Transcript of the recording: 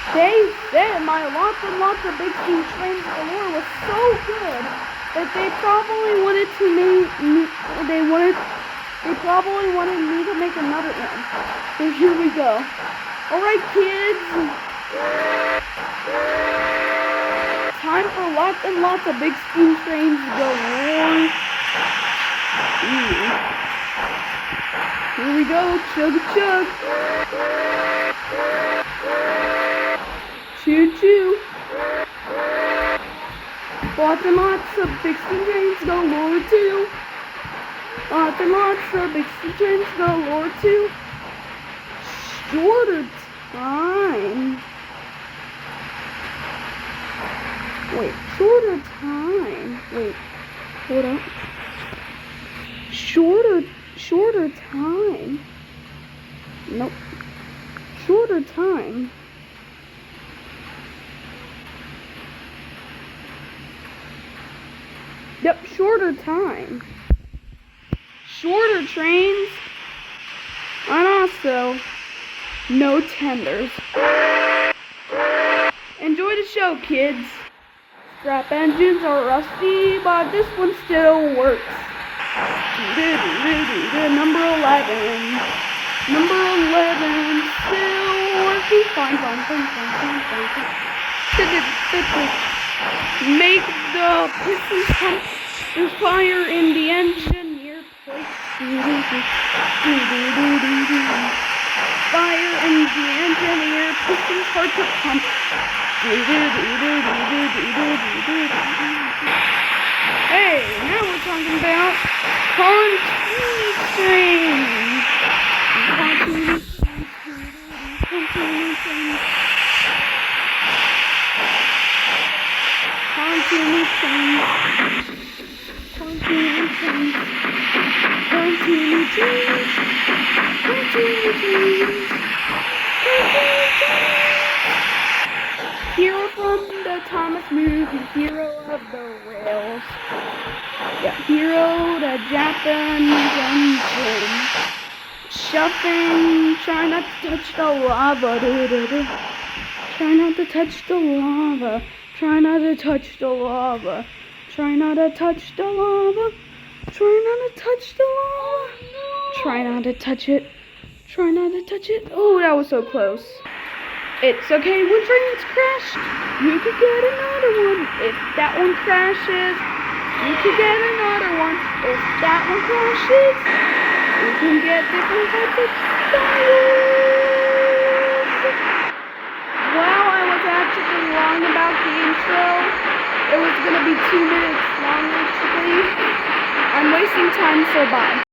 They said my lots and lots of big steam trains galore was so good that they probably wanted to make another one. So here we go. Alright kids. Time for lots and lots of big steam trains galore. Here we go. Chug chug. Choo choo. Lots and lots of big steam trains galore too. Lots and lots of big steam trains galore too. Shorter time. Wait, shorter time. Wait, hold up. Shorter time. Nope. Shorter time. Yep, shorter time. Shorter trains. And also, no tenders. Enjoy the show, kids. Scrap engines are rusty, but this one still works. Number 11. Number 11 still working. Fine. Make the pistons pump. There's fire in the engineer place. Fire in the engineer. Pistons hard to pump. Hey, now we're talking about pontoon trains. Pontoon trains. Pontoon trains. Pontoon trains. Pontoon trains. Pontoon trains. Hero from the Thomas movie, hero of the rails. Yeah, hero the Japanese engine. Shuffling, try not to touch the lava. Try not to touch the lava. Try not to touch the lava. Try not to touch the lava. Try not to touch the lava. Try not to touch it. Try not to touch it. Oh, that was so close. It's okay when trains crash. You could get another one. If that one crashes, you could get another one. If that one crashes, you can get different types of styles. Wow, I was actually wrong about the intro. It was going to be 2 minutes long, actually. I'm wasting time, so bye.